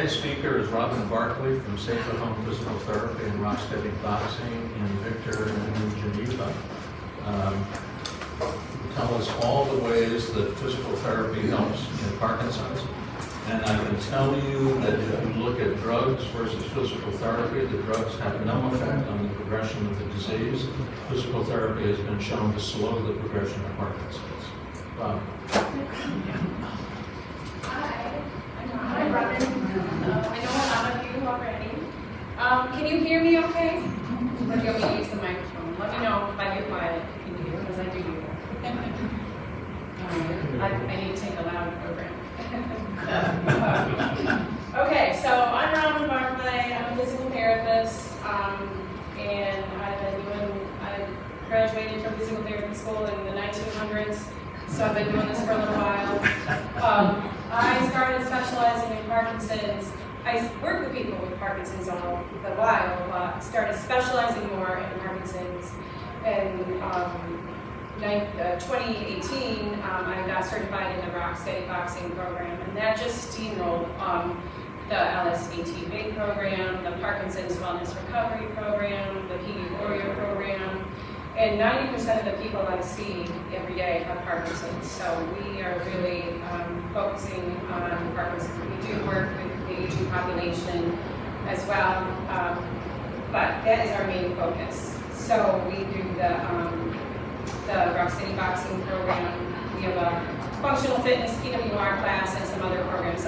Today's speaker is Robin Barkley from Safer Home Physical Therapy and Rocksteady Boxing in Victor and Geneva. Tell us all the ways that physical therapy helps in Parkinson's. And I can tell you that if you look at drugs versus physical therapy, the drugs have no effect on the progression of the disease. Physical therapy has been shown to slow the progression of Parkinson's. Robin. Hi, Robin. I know a lot of you already. Can you hear me okay? Or do you want me to use the microphone? Let me know if I get quiet, because I do do that. I need to take a loud program. Okay, so I'm Robin Barclay. I'm a physical therapist, and I graduated from physical therapy school in the 1900s, so I've been doing this for a little while. I started specializing in Parkinson's. I worked with people with Parkinson's all the while, but started specializing more in Parkinson's. In 2018, I got certified in the Rocksteady Boxing program, and that just steamrolled the LSAT program, the Parkinson's Wellness Recovery program, the PD Warrior program. And 90% of the people I see every day have Parkinson's, so we are really focusing on Parkinson's. We do work with the aging population as well, but that is our main focus. So we do the Rocksteady Boxing program. We have a functional fitness PWR class and some other programs.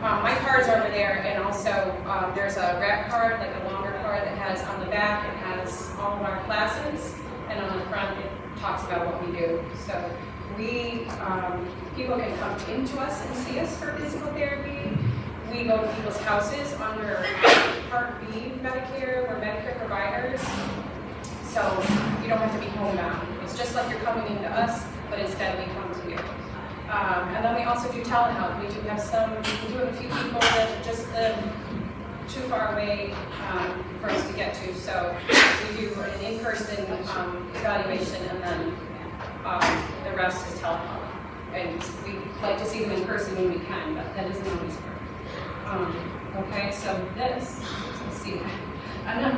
My card's over there, and also there's a wrap card, like a longer card that has on the back, it has all of our classes, and on the front it talks about what we do. So people can come into us and see us for physical therapy. We go to people's houses under Part B Medicare. We're Medicare providers, so you don't have to be homebound. It's just like you're coming into us, but instead we come to you. And then we also do telehealth. We do have a few people that just live too far away for us to get to. So we do an in-person evaluation, and then the rest is telehealth. And we like to see them in person when we can, but that doesn't always work. Okay, so this, let's see. I'm not.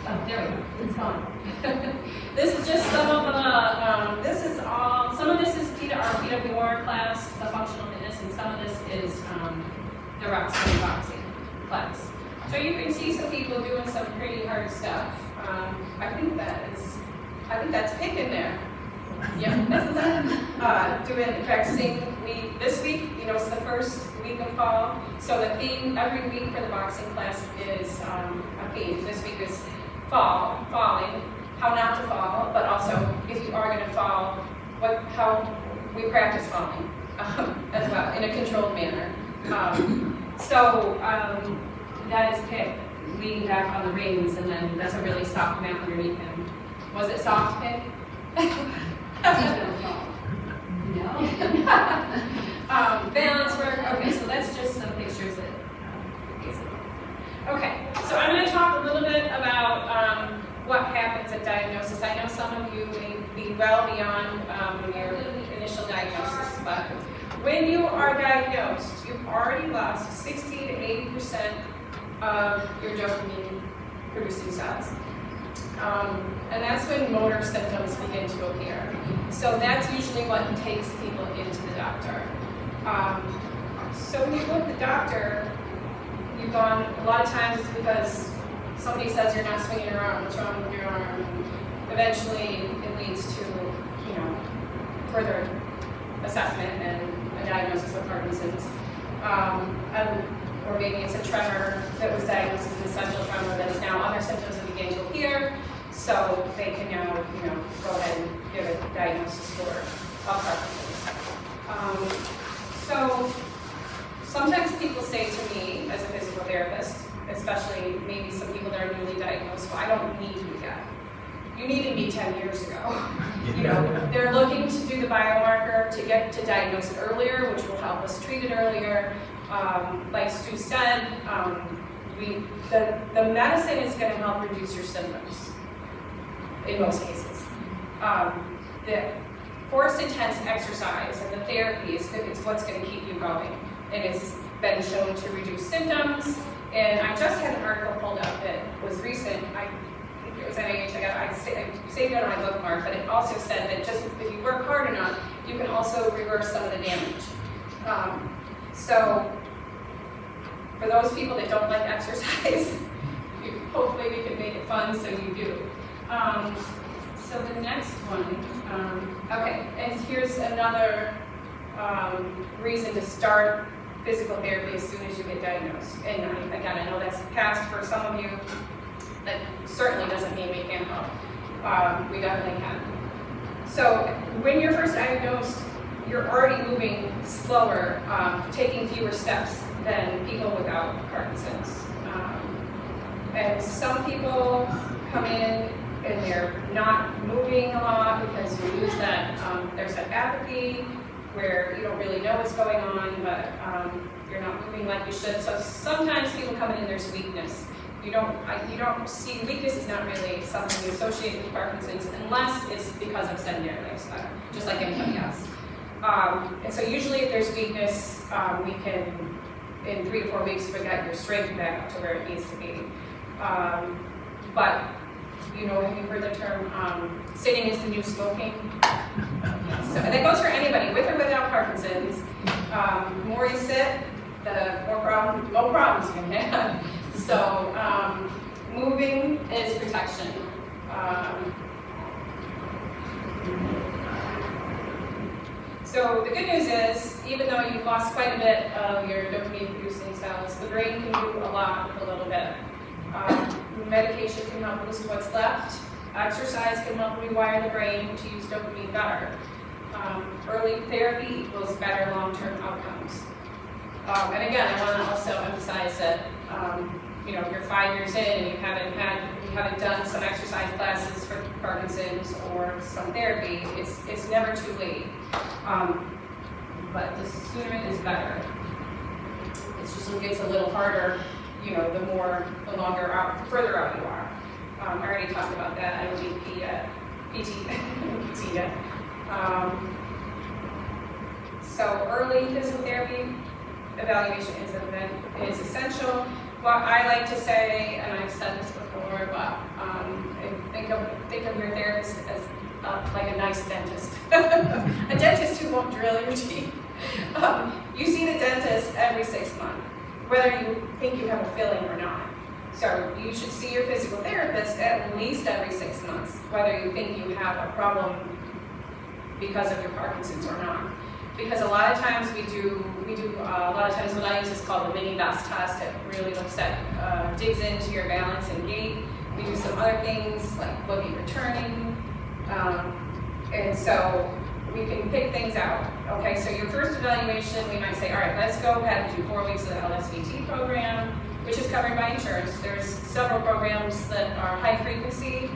Oh, there we go. It's gone. This is just some of the, some of this is our PWR class, the functional fitness, and some of this is the Rocksteady Boxing class. So you can see some people doing some pretty hard stuff. I think that's Pick in there. Yeah, this is it. Practicing. This week, it's the first week of fall. So the theme every week for the boxing class is a theme. This week is falling, how not to fall, but also if you are going to fall, how we practice falling as well in a controlled manner. That is Pick, leaning back on the reins, and then that's a really soft mat underneath him. Was it soft, Pick? No. Balance work. Okay, so that's just some pictures that. Okay, so I'm going to talk a little bit about what happens at diagnosis. I know some of you may be well beyond your initial diagnosis, but when you are diagnosed, you've already lost 60 to 80% of your dopamine producing cells. And that's when motor symptoms begin to appear. So that's usually what takes people into the doctor. So when you go to the doctor, you've gone, a lot of times it's because somebody says you're not swinging your arm, what's wrong with your arm? And eventually it leads to, further assessment and a diagnosis of Parkinson's. Or maybe it's a tremor that was diagnosed as an essential tremor that is now other symptoms that begin to appear, so they can now, go ahead and give a diagnosis for Parkinson's. So sometimes people say to me, as a physical therapist, especially maybe some people that are newly diagnosed, well, I don't need you yet. You needed me 10 years ago. They're looking to do the biomarker to get to diagnose it earlier, which will help us treat it earlier. Like Stu said, the medicine is going to help reduce your symptoms in most cases. The forced intense exercise and the therapy it's what's going to keep you going. And it's been shown to reduce symptoms. And I just had an article pulled up that was recent. I think it was NIH. I saved it on my bookmark, but it also said that just if you work hard enough, you can also reverse some of the damage. So for those people that don't like exercise, hopefully we can make it fun so you do. So the next one, okay, and here's another reason to start physical therapy as soon as you get diagnosed. And again, I know that's past for some of you. That certainly doesn't mean we can't help. We definitely can. So when you're first diagnosed, you're already moving slower, taking fewer steps than people without Parkinson's. And some people come in and they're not moving a lot because you lose that, there's that apathy where you don't really know what's going on, but you're not moving like you should. So sometimes people come in and there's weakness. You don't see, weakness is not really something you associate with Parkinson's unless it's because of sedentary lifestyle, just like anybody else. And so usually if there's weakness, we can, in 3 to 4 weeks, get your strength back up to where it needs to be. But, you know, have you heard the term, sitting is the new smoking? So that goes for anybody, with or without Parkinson's. The more you sit, the more problems you can have. So moving is protection. So the good news is, even though you've lost quite a bit of your dopamine-producing cells, the brain can do a lot with a little bit. Medication can help boost what's left. Exercise can help rewire the brain to use dopamine better. Early therapy equals better long-term outcomes. And again, I want to also emphasize that you know, if you're 5 years in and you haven't done some exercise classes for Parkinson's or some therapy, it's never too late. But the sooner it is better. It gets a little harder, you know, the longer out, further out you are. I already talked about that. I don't need PT yet. So early physical therapy evaluation is essential. What I like to say, and I've said this before, but think of your therapist as like a nice dentist. A dentist who won't drill your teeth. You see the dentist every 6 months, whether you think you have a filling or not. So you should see your physical therapist at least every 6 months, whether you think you have a problem because of your Parkinson's or not. Because a lot of times we do a lot of times what I use is called the mini BAS test. It really looks at, digs into your balance and gait. We do some other things like look at your turning. And so we can pick things out. Okay, so your first evaluation, we might say, all right, let's go ahead and do 4 weeks of the LSVT program, which is covered by insurance. There's several programs that are high frequency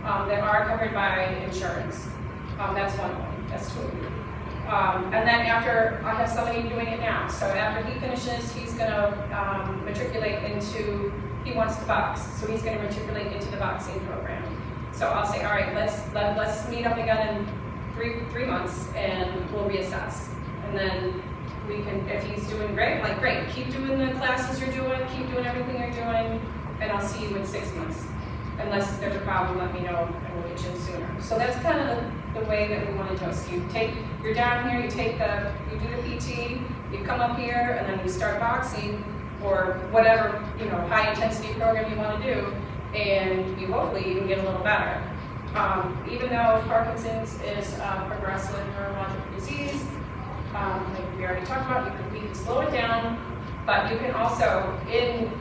that are covered by insurance. That's one of them, that's 2 of them. And then after, I have somebody doing it now. So after he finishes, he's gonna matriculate into, he wants to box. So he's gonna matriculate into the boxing program. So I'll say, all right, let's meet up again in 3 months and we'll reassess. And then we can, if he's doing great, like great, keep doing the classes you're doing, keep doing everything you're doing, and I'll see you in 6 months. Unless there's a problem, let me know and we'll get you in sooner. So that's kind of the way that we want to do it. So you're down here, you do the PT, you come up here, and then you start boxing or whatever, you know, high intensity program you want to do, and you hopefully you can get a little better. Even though Parkinson's is a progressive neurological disease, like we already talked about, we can slow it down, but you can also, in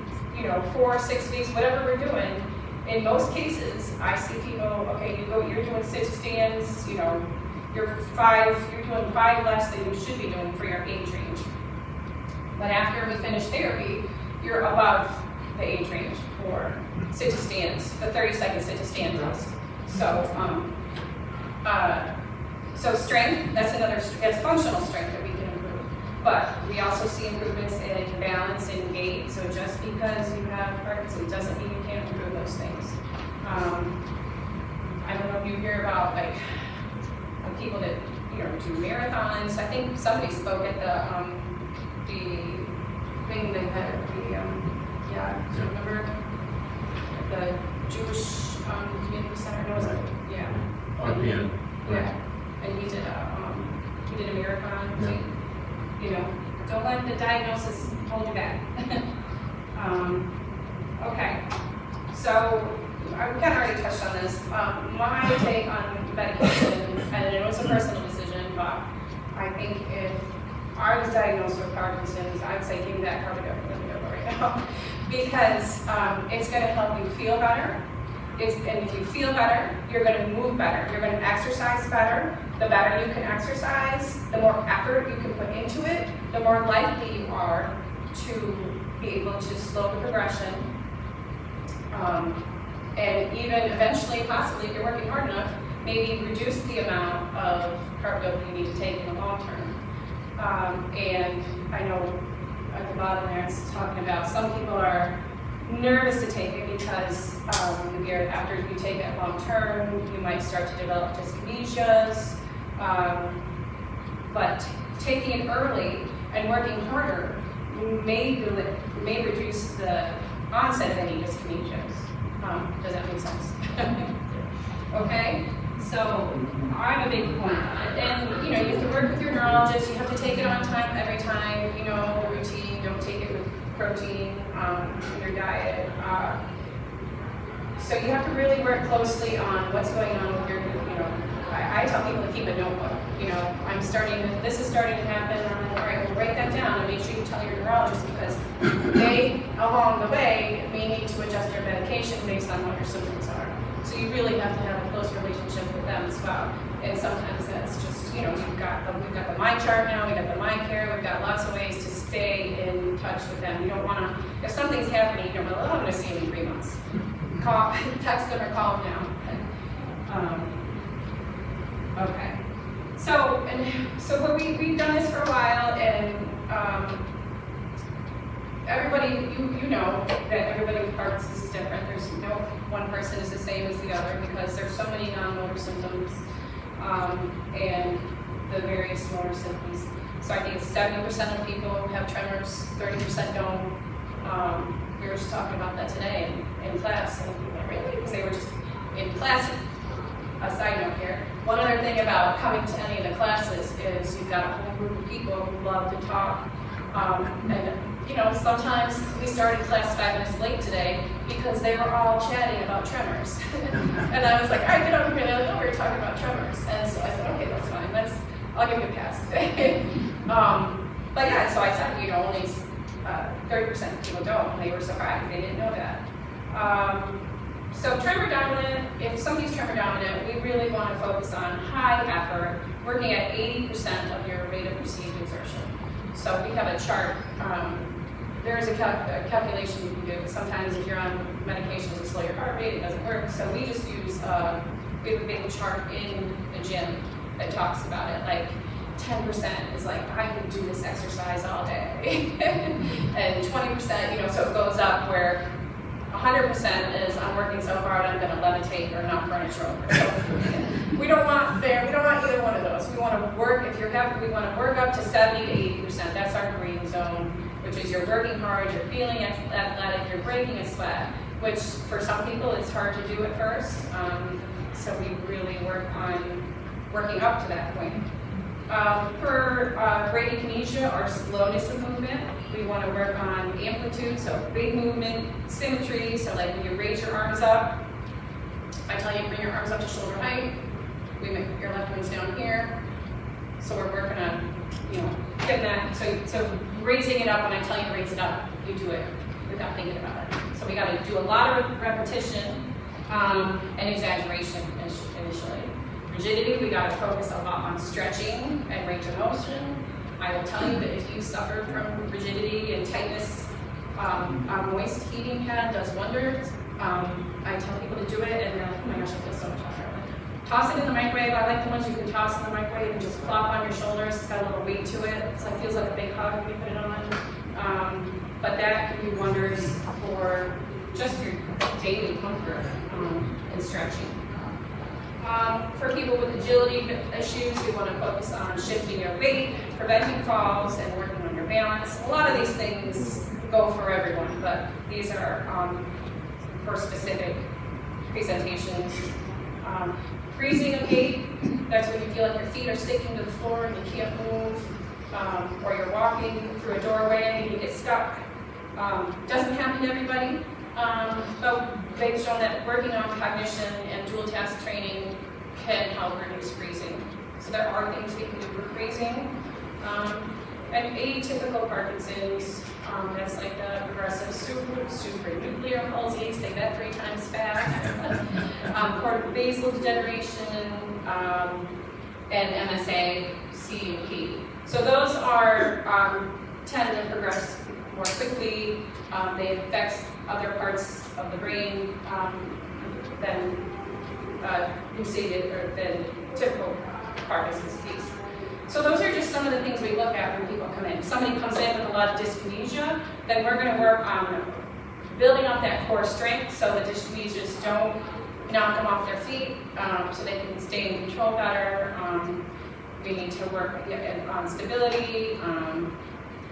4 or 6 weeks, whatever we're doing, in most cases, I see people, okay, you're doing sit-to-stands, you're doing 5 less than you should be doing for your age range. But after we finish therapy, you're above the age range for sit-to-stands, the 30-second sit-to-stand test. So strength, that's functional strength that we can improve. But we also see improvements in balance and gait. So just because you have Parkinson's doesn't mean you can't improve those things. I don't know if you hear about like people that do marathons. I think somebody spoke at the thing they had at the, do you remember the Jewish community center? No, was it? Yeah. RPN. Yeah, and he did a marathon. Yeah. You know, don't let the diagnosis hold you back. Okay, so I kind of already touched on this. My take on medication, and it was a personal decision, but I think if I was diagnosed with Parkinson's, I'd say give me that carbidopa right now, because it's going to help you feel better. And if you feel better, you're going to move better. You're going to exercise better. The better you can exercise, the more effort you can put into it, the more likely you are to be able to slow the progression. And even eventually, possibly, if you're working hard enough, maybe reduce the amount of carbidopa you need to take in the long term. And I know at the bottom there it's talking about some people are nervous to take it because after you take it long term, you might start to develop dyskinesias. But taking it early and working harder may reduce the onset of any dyskinesias. Does that make sense? Okay, so I'm a big proponent of it. And you have to work with your neurologist. You have to take it on time every time. The routine. Don't take it with protein in your diet. So you have to really work closely on what's going on with your. I tell people to keep a notebook. This is starting to happen. I'm like, all right, well, write that down and make sure you tell your neurologist, because they, along the way, may need to adjust your medication based on what your symptoms are. So you really have to have a close relationship with them as well. And sometimes that's just, we've got the My Chart now, we've got the My Care, we've got lots of ways to stay in touch with them. You don't want to, if something's happening, you don't go, I'm going to see him in 3 months. Text them or call them now. Okay. So we've done this for a while, and everybody, you know that everybody with Parkinson's is different. There's no one person is the same as the other, because there's so many non-motor symptoms and the various motor symptoms. So I think 70% of people have tremors, 30% don't. We were just talking about that today in class, and people were like, really? Because they were just in class. A side note here. One other thing about coming to any of the classes is you've got a whole group of people who love to talk. And sometimes we started class 5 minutes late today because they were all chatting about tremors. And I was like, all right, get over here. They're like, oh, we were talking about tremors. And so I said, okay, that's fine. I'll give you a pass today. But yeah, so I said, only 30% of people don't. And they were surprised. They didn't know that. So tremor dominant, if somebody's tremor dominant, we really want to focus on high effort, working at 80% of your rate of perceived exertion. So we have a chart. There is a calculation you can do. Sometimes if you're on medications to slow your heart rate, it doesn't work. So we just use, we have a big chart in the gym that talks about it. Like 10% is like, I can do this exercise all day. And 20%, so it goes up where 100% is I'm working so hard I'm going to levitate or knock furniture over. So we don't want either one of those. We want to work, we want to work up to 70 to 80%. That's our green zone, which is you're working hard, you're feeling athletic, you're breaking a sweat, which for some people it's hard to do at first. So we really work on working up to that point. For bradykinesia, or slowness of movement, we want to work on amplitude, so big movement, symmetry, so like when you raise your arms up, I tell you bring your arms up to shoulder height, we make your left one's down here, so we're working on, getting that, so raising it up, when I tell you to raise it up, you do it without thinking about it. So we got to do a lot of repetition and exaggeration initially. Rigidity, we got to focus a lot on stretching and range of motion. I will tell you that if you suffer from rigidity and tightness, a moist heating pad does wonders. I tell people to do it, and they're like, oh my gosh, I feel so much better. Toss it in the microwave. I like the ones you can toss in the microwave and just plop on your shoulders. It's got a little weight to it. It's feels like a big hug when you put it on. But that can do wonders for just your daily comfort and stretching. For people with agility issues, we want to focus on shifting your weight, preventing falls, and working on your balance. A lot of these things go for everyone, but these are for specific presentations. Freezing a gait, that's when you feel like your feet are sticking to the floor and you can't move, or you're walking through a doorway and you get stuck. Doesn't happen to everybody, but they've shown that working on cognition and dual task training can help reduce freezing. So there are things we can do for freezing. And atypical Parkinson's, that's like the progressive supranuclear palsy, say that 3 times fast. Basal degeneration, and MSA, C and P. So those are tend to progress more quickly. They affect other parts of the brain than typical Parkinson's disease. So those are just some of the things we look at when people come in. If somebody comes in with a lot of dyskinesia, then we're going to work on building up that core strength so the dyskinesias don't knock them off their feet, so they can stay in control better. We need to work on stability,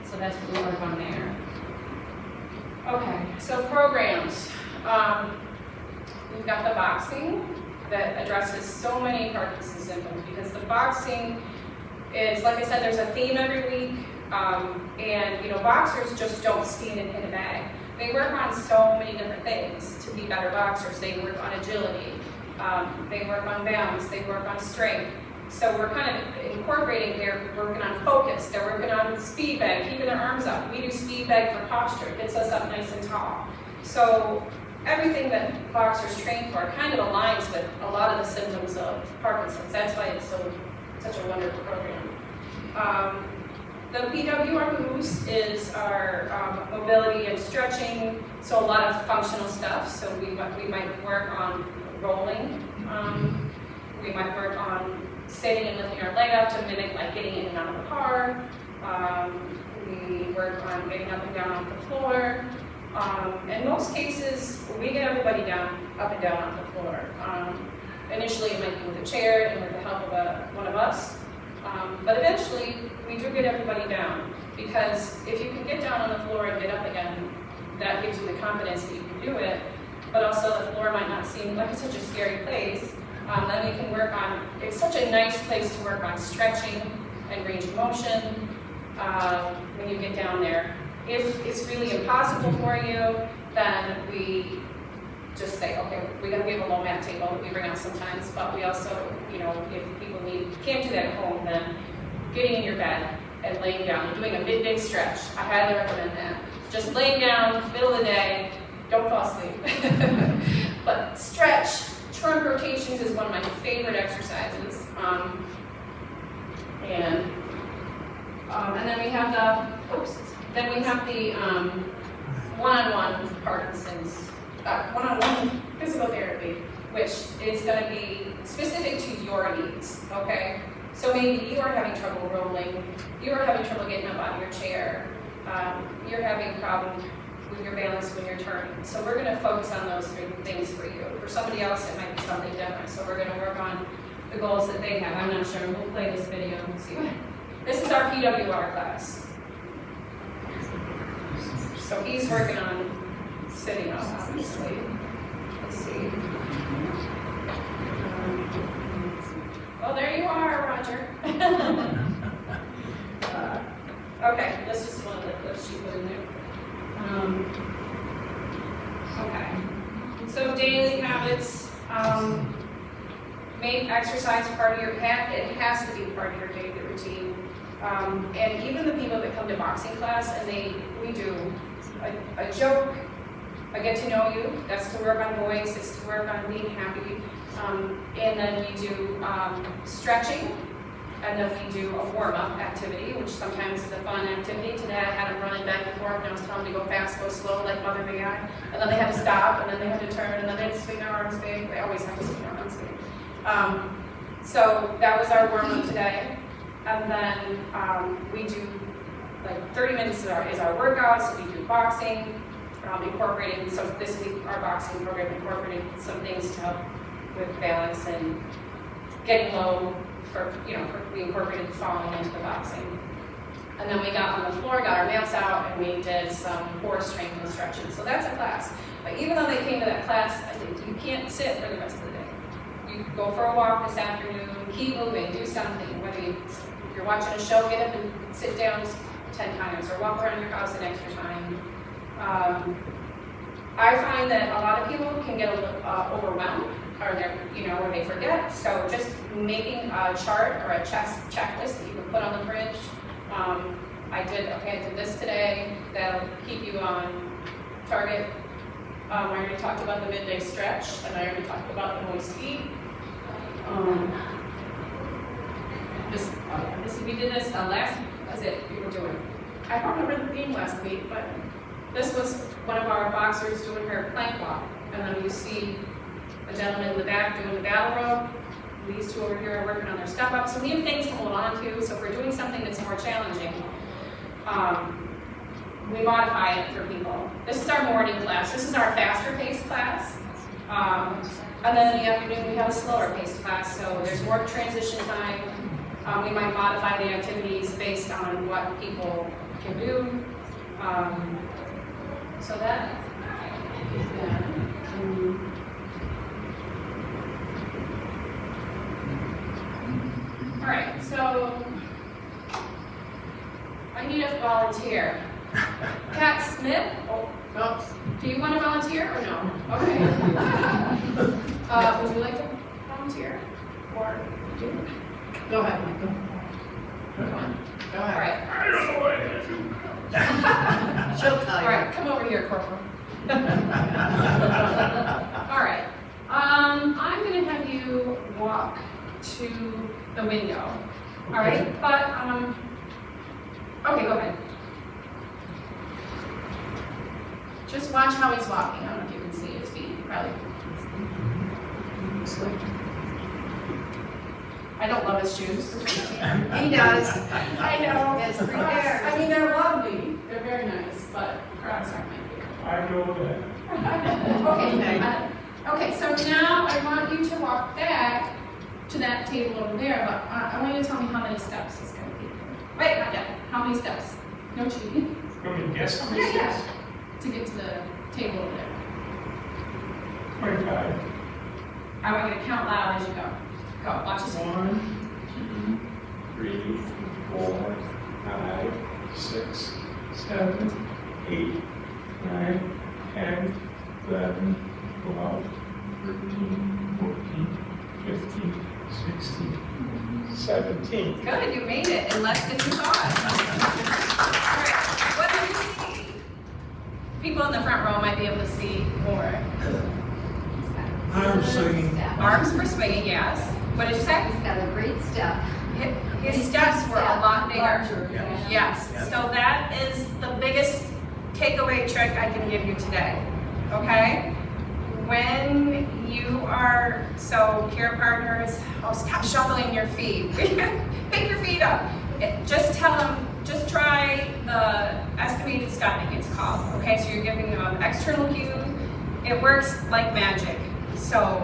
so that's what we work on there. Okay, so programs. We've got the boxing that addresses so many Parkinson's symptoms, because the boxing is, like I said, there's a theme every week, and boxers just don't stand and hit a bag. They work on so many different things to be better boxers. They work on agility, they work on balance, they work on strength. So we're kind of incorporating, they're working on focus, they're working on speed bag, keeping their arms up. We do speed bag for posture, it gets us up nice and tall. So everything that boxers train for kind of aligns with a lot of the symptoms of Parkinson's. That's why it's such a wonderful program. The PWR Boost is our mobility and stretching, so a lot of functional stuff. So we might work on rolling. We might work on sitting and lifting our leg up to mimic like getting in and out of the car. We work on getting up and down off the floor. In most cases, we get everybody up and down off the floor. Initially, it might be with a chair and with the help of one of us. But eventually, we do get everybody down, because if you can get down on the floor and get up again, that gives you the confidence that you can do it, but also the floor might not seem like it's such a scary place. Then we can work on, it's such a nice place to work on stretching and range of motion when you get down there. If it's really impossible for you, then we just say, okay, we have a low mat table that we bring out sometimes, but we also, if people can't do that at home, then getting in your bed and laying down and doing a midday stretch. I highly recommend that. Just laying down, middle of the day, don't fall asleep. But stretch, trunk rotations is one of my favorite exercises. And then we have the one-on-one Parkinson's, one-on-one physical therapy, which is going to be specific to your needs, okay? So maybe you are having trouble rolling, you are having trouble getting up out of your chair, you're having a problem with your balance when you're turning. So we're going to focus on those 3 things for you. For somebody else, it might be something different. So we're going to work on the goals that they have. I'm not sure. We'll play this video and see. This is our PWR class. So he's working on sitting up, obviously. Let's see. Well, there you are, Roger. Okay, that's just one of the clips she put in there. Okay. So daily habits. Make exercise part of your it has to be part of your daily routine. And even the people that come to boxing class and we do a joke, a get to know you, that's to work on voice, it's to work on being happy. And then we do stretching, and then we do a warm-up activity, which sometimes is a fun activity. Today I had them running back and forth, and I was telling them to go fast, go slow, like Mother May I. And then they had to stop, and then they had to turn, and then they had to swing their arms big. They always have to swing their arms big. So that was our warm-up today. And then we do, like 30 minutes is our workout, so we do boxing, incorporating, so this week our boxing program incorporated some things to help with balance and getting low we incorporated falling into the boxing. And then we got on the floor, got our mats out, and we did some core strength and stretches. So that's a class. But even though they came to that class, I think you can't sit for the rest of the day. You go for a walk this afternoon, keep moving, do something. Whether if you're watching a show, get up and sit down 10 times, or walk around your house an extra time. I find that a lot of people can get a little overwhelmed, or or they forget. So just making a chart or a checklist that you can put on the fridge. I did this today. That'll keep you on target. I already talked about the midday stretch, and I already talked about the moist feet. We did this last week. That's it. We were doing. I don't remember the theme last week, but this was one of our boxers doing her plank walk, and then you see a gentleman in the back doing the battle rope. These two over here are working on their step up. So we have things to hold on to. So if we're doing something that's more challenging, we modify it for people. This is our morning class. This is our faster paced class. And then in the afternoon we have a slower paced class. So there's more transition time. We might modify the activities based on what people can do. So that, yeah. All right, so I need a volunteer. Pat Smith, do you want to volunteer or no? Okay. Would you like to volunteer? Or do you? Go ahead, Michael. Come on. Go All ahead. right. I don't know what to do. She'll tell All you. right, come over here, Corporal. All right. I'm going to have you walk to the window. All right, but okay, go ahead. Just watch how he's walking. I don't know if you can see his feet. Probably. I don't love his shoes. He does. I know. Yes, three pairs. I mean, they're lovely. They're very nice, but Crocs aren't my favorite. I know that. Okay. Okay, so now I want you to walk back to that table over there, but I want you to tell me how many steps it's going to be. Wait, not yet. How many steps? No cheating. You want me to guess how many Yeah, steps? to get to the table over there. 25. I want you to count loud as you go. Go, watch this. 1, 2, 3, 4, 5, 6, 7, 8, 9, 10, 11, 12, 13, 14, 15, 16, 17. Good, you made it in less than you thought. All right, what do you see? People in the front row might be able to see more. Arm swinging. Arms for swinging, yes. What did you say? He's got a great step. His steps were a lot bigger. Larger. Yes, so that is the biggest takeaway trick I can give you today, okay? When you are, so care partners, oh, stop shuffling your feet. Pick your feet up. Just tell them, just try the estimated stepping, it's called, okay? So you're giving them an external cue. It works like magic. So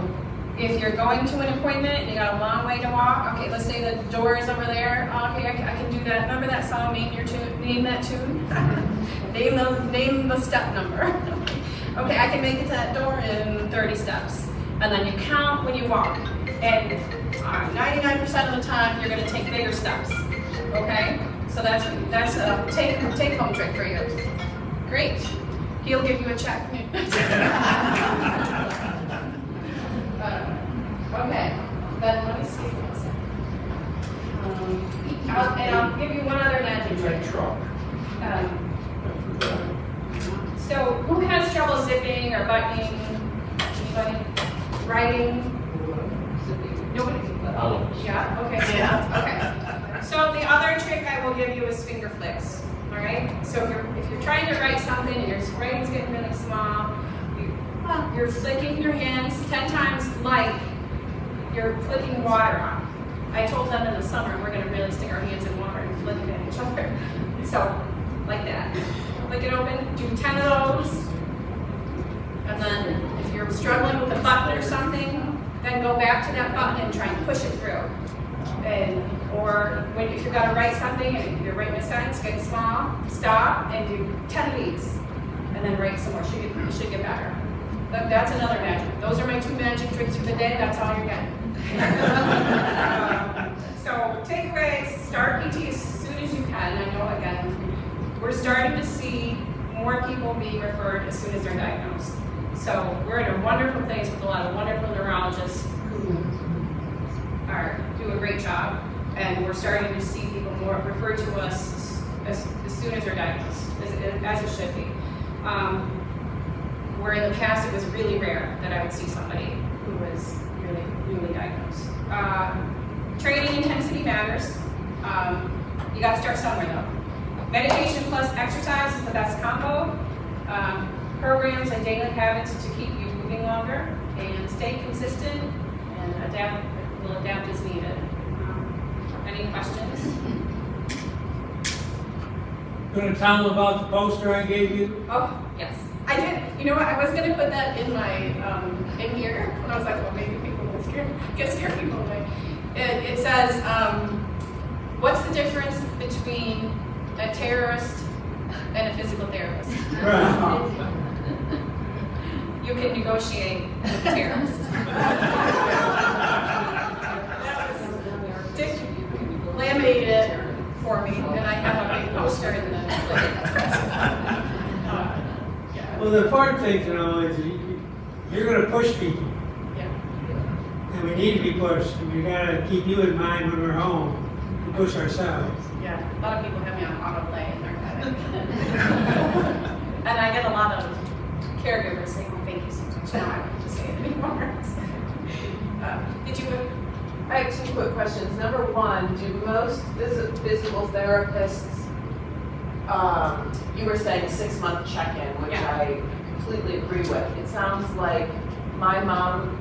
if you're going to an appointment and you got a long way to walk, okay, let's say the door is over there. Okay, I can do that. Remember that song, Name Your Tune? Name that tune? name the step number. Okay, I can make it to that door in 30 steps. And then you count when you walk. And 99% of the time, you're gonna take bigger steps. Okay? So that's a take-home trick for you. Great. He'll give you a check. Okay, then let me see. I'll give you one other magic trick. Truck. So who has trouble zipping or buttoning? Anybody? Writing? Nobody? All of us. Yeah, okay. Yeah. Okay. So the other trick I will give you is finger flicks. All right? So if you're trying to write something and your writing's getting really small, you're flicking your hands 10 times like you're flicking water off. I told them in the summer we're going to really stick our hands in water and flick it at each other. So, like that. Flick it open, do 10 of those. And then if you're struggling with a button or something, then go back to that button and try and push it through. And Or when, if you're gonna write something and you're writing a sentence, get small, stop and do 10 of these. And then write some more, you should get better. That's another magic. Those are my 2 magic tricks for the day, that's all you're getting. So takeaways, start PT as soon as you can. I know, again, we're starting to see more people being referred as soon as they're diagnosed. So we're in a wonderful place with a lot of wonderful neurologists who do a great job. And we're starting to see people more referred to us as soon as they're diagnosed, as it should be. Where in the past it was really rare that I would see somebody who was really newly diagnosed. Training intensity matters. You got to start somewhere though. Medication plus exercise is the best combo. Programs and daily habits to keep you moving longer, and stay consistent and adapt. Will adapt as needed. Any questions? Gonna tell them about the poster I gave you? Oh, yes, I did. You know what, I was gonna put that in my, in here, and I was like, well, maybe people will get scared people away. It says, what's the difference between a terrorist and a physical therapist? You can negotiate with a terrorist. Dick laminated it for me, and I have a big poster in the Well, the important thing to know is you're gonna push people, yeah. and we need to be pushed, and we gotta keep you in mind when we're home, to push ourselves. Yeah, a lot of people have me on autoplay in their head. And I get a lot of caregivers saying, oh, thank you so much. Now I don't have to say it anymore. Did you? I have 2 quick questions. Number 1, do most physical therapists, you were saying 6-month check-in, which Yeah. I completely agree with. It sounds like my mom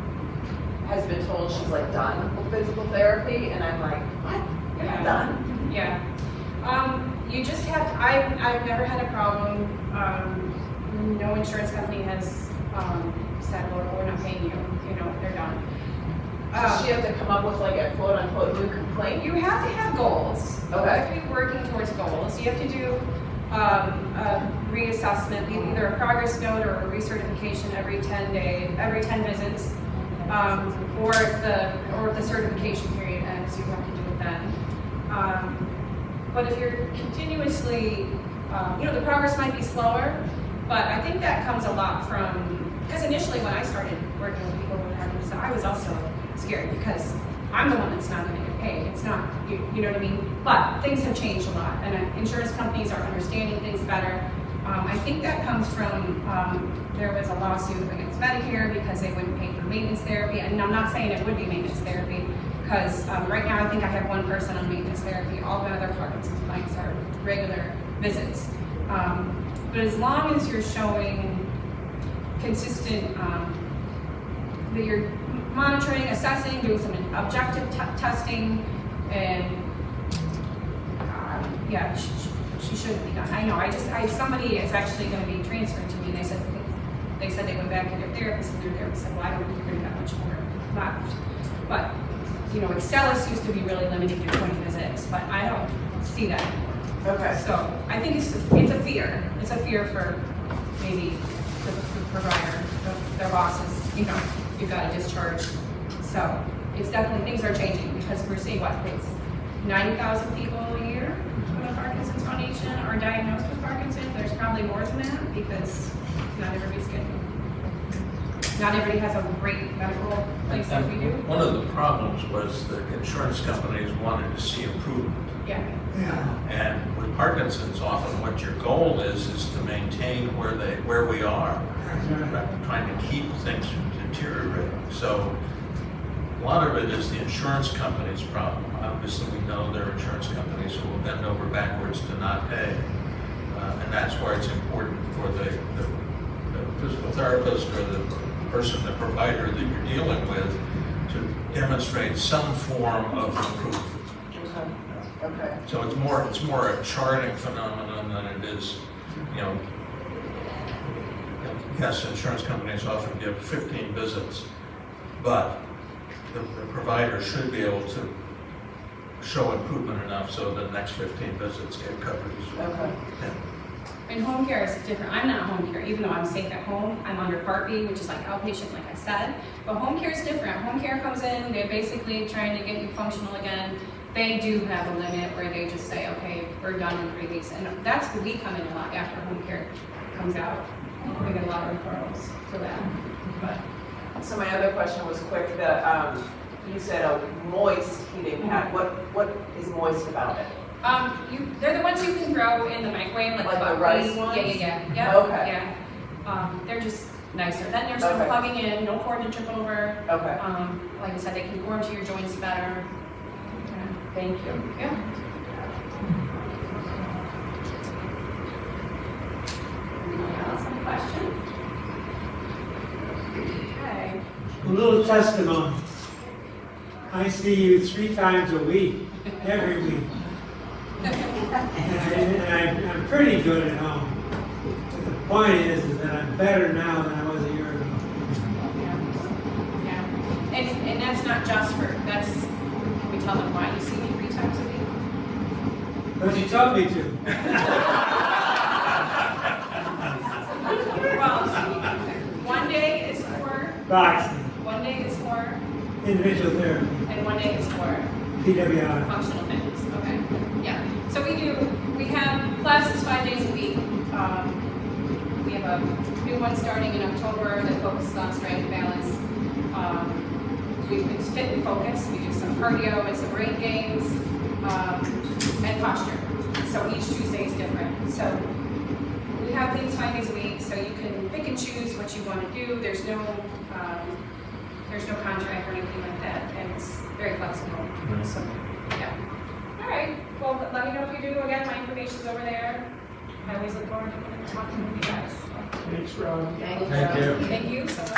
has been told she's like done with physical therapy, and I'm like, what? You're not done? Yeah. You just have, I've never had a problem. No insurance company has said, well, we're not paying you, they're done. Does she have to come up with like a quote-unquote new complaint? You have to have goals. You have to be working towards goals. You have to do a reassessment, either a progress note or a recertification every 10 visits, or if the certification period ends, you have to do it then. But if you're continuously, the progress might be slower, but I think that comes a lot from, because initially when I started working with people with Parkinson, I was also scared because I'm the one that's not going to get paid. It's not, you know what I mean? But things have changed a lot, and insurance companies are understanding things better. I think that comes from, there was a lawsuit against Medicare because they wouldn't pay for maintenance therapy, and I'm not saying it would be maintenance therapy, because right now I think I have 1 person on maintenance therapy. All my other Parkinson's clients are regular visits. But as long as you're showing consistent, that you're monitoring, assessing, doing some objective testing, and yeah, she shouldn't be done. I know. Somebody is actually going to be transferred to me. They said they went back to their therapist, and their therapist said, well, I don't think we're going to have much more left. But Excelis used to be really limited to 20 visits, but I don't see that anymore. Okay. So I think it's a fear. It's a fear for maybe the provider, their bosses, you've got to discharge. So it's definitely, things are changing because we're seeing it's 90,000 people a year from the Parkinson's Foundation are diagnosed with Parkinson's. There's probably more than that because not everybody has a great medical place like we do. One of the problems was that insurance companies wanted to see improvement. Yeah. And with Parkinson's, often what your goal is to maintain where we are, trying to keep things from deteriorating. So a lot of it is the insurance company's problem. Obviously, we know there are insurance companies who will bend over backwards to not pay, and that's why it's important for the physical therapist or the person, the provider that you're dealing with, to demonstrate some form of improvement. Okay. So it's more a charting phenomenon than it is, yes, insurance companies often give 15 visits, but the provider should be able to show improvement enough so the next 15 visits get covered as well. Okay. And home care is different. I'm not home care, even though I'm safe at home. I'm under Part B, which is like outpatient, like I said. But home care is different. Home care comes in, they're basically trying to get you functional again. They do have a limit where they just say, okay, we're done in 3 weeks. And that's where we come in a lot after home care comes out. We get a lot of referrals for that. But So my other question was quick, you said a moist heating pad. What is moist about it? they're the ones you can throw in the microwave, like Like the buckwheat. rice ones? Yeah. Okay. Yeah. They're just nicer. Then there's no Okay. plugging in, no cord to trip over. Okay, Like I said, they can go into your joints better. thank you. Yeah. Anyone else have a question? Okay. A little testimony. I see you 3 times a week, every week. And I'm pretty good at home. But the point is that I'm better now than I was a year ago. Yeah. And that's not just for, that's, can we tell them why you see me 3 times a week? Because you told me to. Well, 1 day is for, Boxing, 1 day is for, individual therapy, and 1 day is for PWI. functional fitness, okay? Yeah, so we have classes 5 days a week. We have a new one starting in October that focuses on strength and balance. It's fit and focus, we do some cardio and some brain games, and posture. So each Tuesday is different. So we have things 5 days a week, so you can pick and choose what you want to do. There's no contract or anything like that, and it's very flexible. So, yeah. All right. Well, let me know if you do. Again, my information's over there. I always look forward to talking with you guys. Thanks, Rob. Thank you. Thank you. Thank you so much.